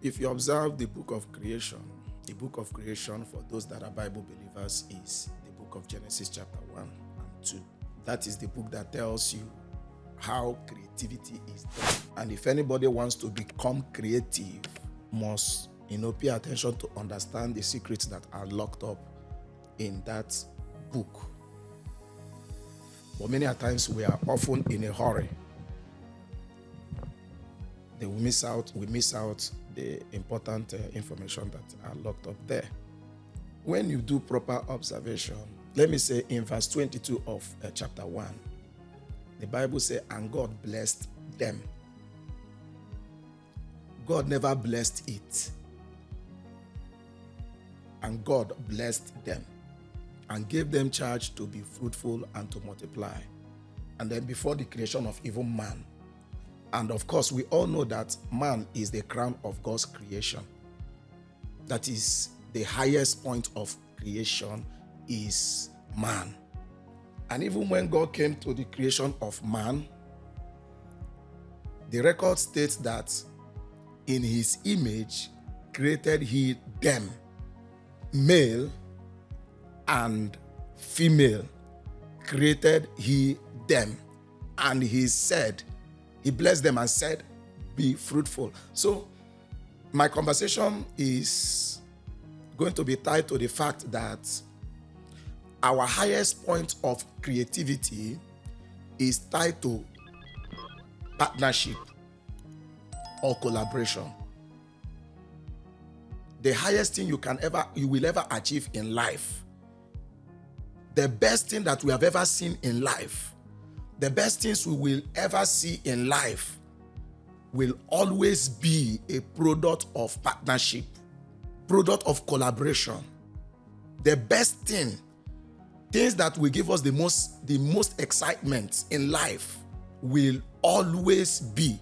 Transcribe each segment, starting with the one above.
If you observe the book of creation for those that are Bible believers is the book of Genesis chapter 1 and 2. That is the book that tells you how creativity is done. And if anybody wants to become creative, must pay attention to understand the secrets that are locked up in that book. But many a times we are often in a hurry. We miss out the important information that are locked up there. When you do proper observation, let me say in verse 22 of chapter 1, the Bible says, and God blessed them. God never blessed it. And God blessed them and gave them charge to be fruitful and to multiply. And then before the creation of even man. And of course, we all know that man is the crown of God's creation. That is the highest point of creation is man. And even when God came to the creation of man, the record states that in his image created he them, male and female created he them. And he said, he blessed them and said, be fruitful. So my conversation is going to be tied to the fact that our highest point of creativity is tied to partnership or collaboration. The highest thing you will ever achieve in life, the best thing that we have ever seen in life, the best things we will ever see in life will always be a product of partnership, product of collaboration. The best thing, things that will give us the most excitement in life will always be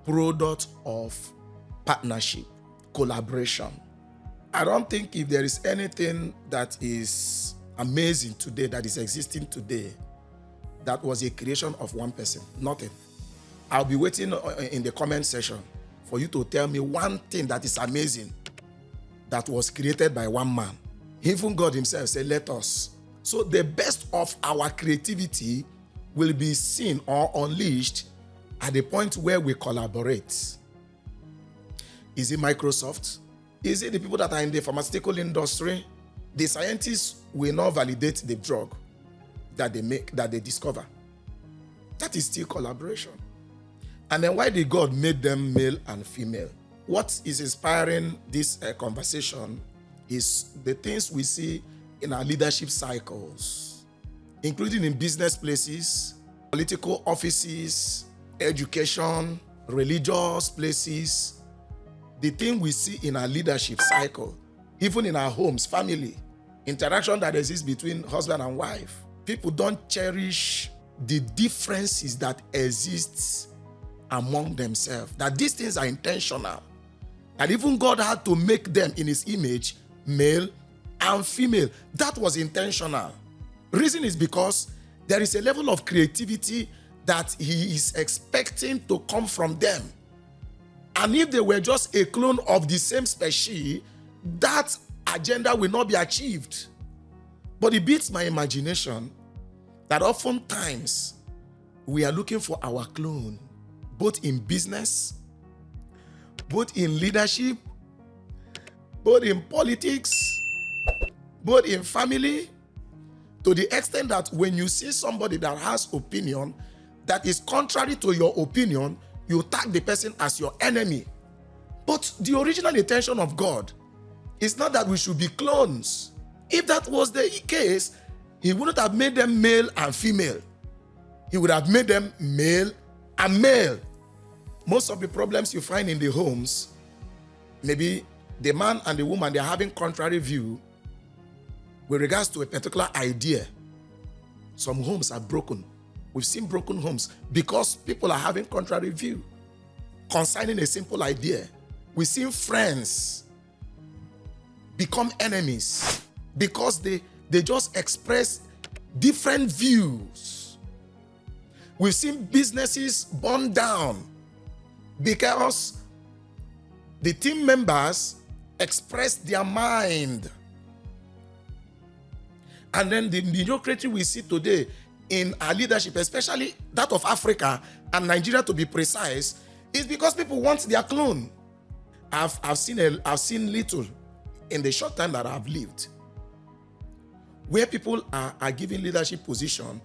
product of partnership, collaboration. I don't think if there is anything that is amazing today, that is existing today, that was a creation of one person. Nothing. I'll be waiting in the comment section for you to tell me one thing that is amazing that was created by one man. Even God himself said, let us. So the best of our creativity will be seen or unleashed at the point where we collaborate. Is it Microsoft? Is it the people that are in the pharmaceutical industry? The scientists will not validate the drug that they make, that they discover. That is still collaboration. And then why did God make them male and female? What is inspiring this conversation is the things we see in our leadership cycles, including in business places, political offices, education, religious places. The thing we see in our leadership cycle, even in our homes, family, interaction that exists between husband and wife. People don't cherish the differences that exist among themselves. That these things are intentional. That even God had to make them in his image, male and female. That was intentional. Reason is because there is a level of creativity that he is expecting to come from them. And if they were just a clone of the same species, that agenda will not be achieved. But it beats my imagination that oftentimes we are looking for our clone, both in business, both in leadership, both in politics, both in family, to the extent that when you see somebody that has opinion that is contrary to your opinion, you tag the person as your enemy. But the original intention of God is not that we should be clones. If that was the case, he wouldn't have made them male and female. He would have made them male and male. Most of the problems you find in the homes, maybe the man and the woman, they're having contrary view with regards to a particular idea. Some homes are broken. We've seen broken homes because people are having contrary view concerning a simple idea. We've seen friends become enemies because they just express different views. We've seen businesses burn down because The team members express their mind. And then the mediocrity we see today in our leadership, especially that of Africa and Nigeria to be precise, is because people want their clone. I've seen little in the short time that I've lived where people are given leadership position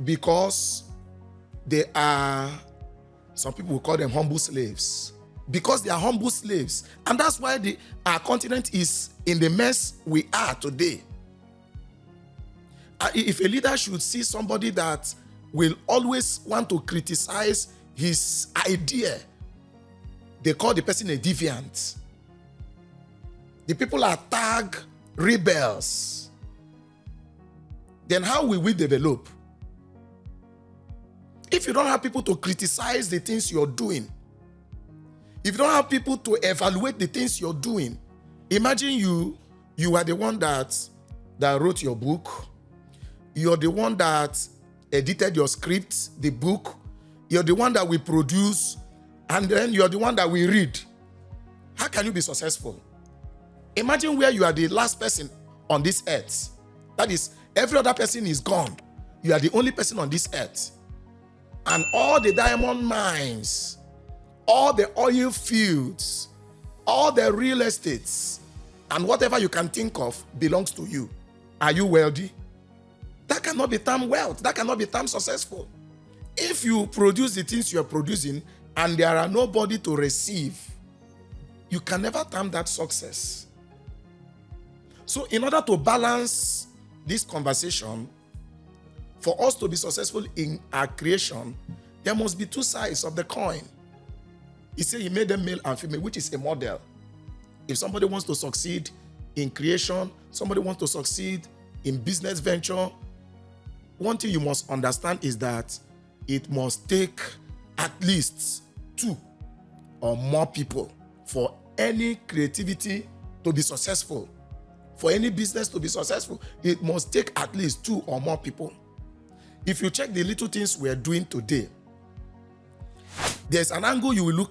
because they are, some people will call them humble slaves, because they are humble slaves. And that's why our continent is in the mess we are today. If a leader should see somebody that will always want to criticize his idea, they call the person a deviant. The people are tagged rebels. Then how will we develop? If you don't have people to criticize the things you're doing, if you don't have people to evaluate the things you're doing, imagine you are the one that wrote your book. You're the one that edited your script, the book. You're the one that we produce, and then you're the one that we read. How can you be successful? Imagine where you are the last person on this earth. That is, every other person is gone. You are the only person on this earth. And all the diamond mines, all the oil fields, all the real estates, and whatever you can think of belongs to you. Are you wealthy? That cannot be termed wealth. That cannot be termed successful. If you produce the things you are producing and there are nobody to receive, you can never term that success. So in order to balance this conversation, for us to be successful in our creation, there must be two sides of the coin. He said he made them male and female, which is a model. If somebody wants to succeed in creation, somebody wants to succeed in business venture, one thing you must understand is that it must take at least 2 or more people for any creativity to be successful. For any business to be successful, it must take at least 2 or more people. If you check the little things we are doing today, there's an angle you will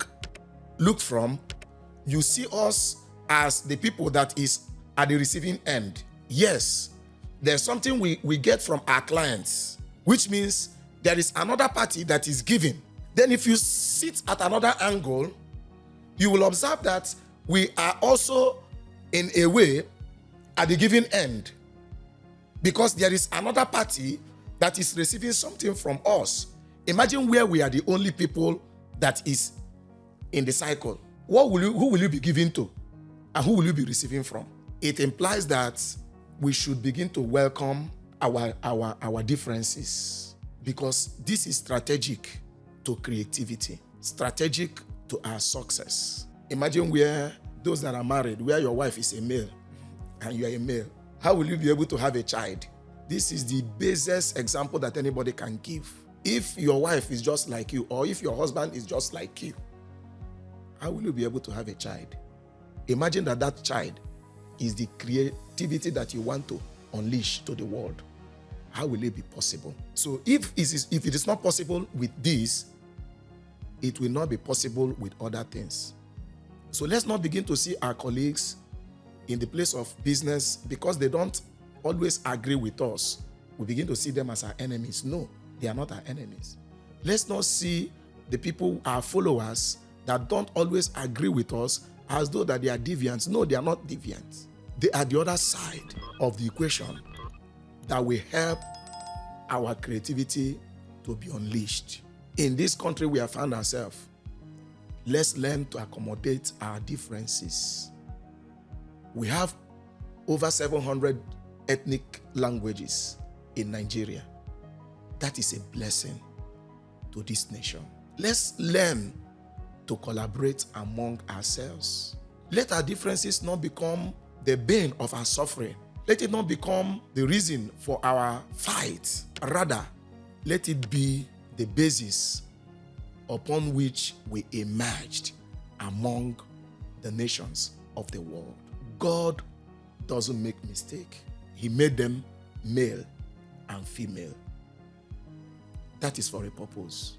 look from. You see us as the people that is at the receiving end. Yes, there's something we get from our clients, which means there is another party that is giving. Then if you sit at another angle, you will observe that we are also, in a way, at the giving end, because there is another party that is receiving something from us. Imagine where we are the only people that is in the cycle. Who will you be giving to? And who will you be receiving from? It implies that we should begin to welcome our differences, because this is strategic to creativity, strategic to our success. Imagine where those that are married, where your wife is a male and you are a male, how will you be able to have a child? This is the basest example that anybody can give. If your wife is just like you, or if your husband is just like you, how will you be able to have a child? Imagine that child is the creativity that you want to unleash to the world. How will it be possible? So if it is not possible with this, it will not be possible with other things. So let's not begin to see our colleagues in the place of business because they don't always agree with us. We begin to see them as our enemies. No, they are not our enemies. Let's not see the people, our followers, that don't always agree with us as though that they are deviants. No, they are not deviants. They are the other side of the equation that will help our creativity to be unleashed. In this country we have found ourselves, let's learn to accommodate our differences. We have over 700 ethnic languages in Nigeria. That is a blessing to this nation. Let's learn to collaborate among ourselves. Let our differences not become the bane of our suffering. Let it not become the reason for our fight. Rather, let it be the basis upon which we emerged among the nations of the world. God doesn't make mistake. He made them male and female. That is for a purpose.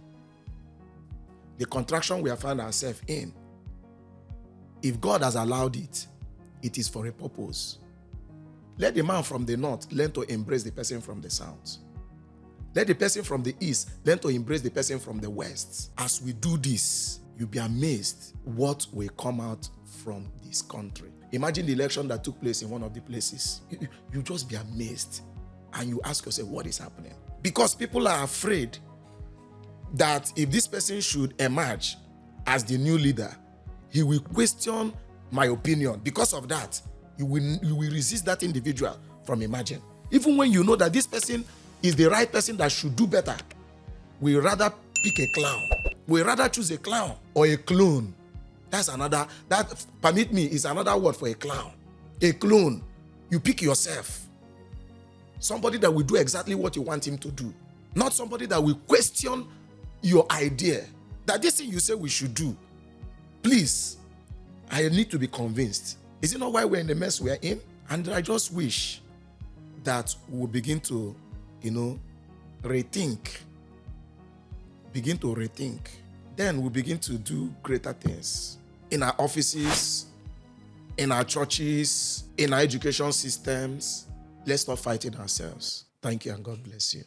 The contraction we have found ourselves in If God has allowed it, it is for a purpose. Let the man from the north learn to embrace the person from the south. Let the person from the east learn to embrace the person from the west. As we do this, you'll be amazed what will come out from this country. Imagine the election that took place in one of the places. You just be amazed and you ask yourself, what is happening? Because people are afraid that if this person should emerge as the new leader, he will question my opinion. Because of that, you will resist that individual from emerging. Even when you know that this person is the right person that should do better, we rather pick a clown. We rather choose a clown or a clone. That, permit me, is another word for a clown. A clone. You pick yourself. Somebody that will do exactly what you want him to do. Not somebody that will question your idea. That this thing you say we should do. Please, I need to be convinced. Is it not why we're in the mess we're in? And I just wish that we'll begin to, rethink. Begin to rethink. Then we'll begin to do greater things. In our offices, in our churches, in our education systems. Let's stop fighting ourselves. Thank you and God bless you.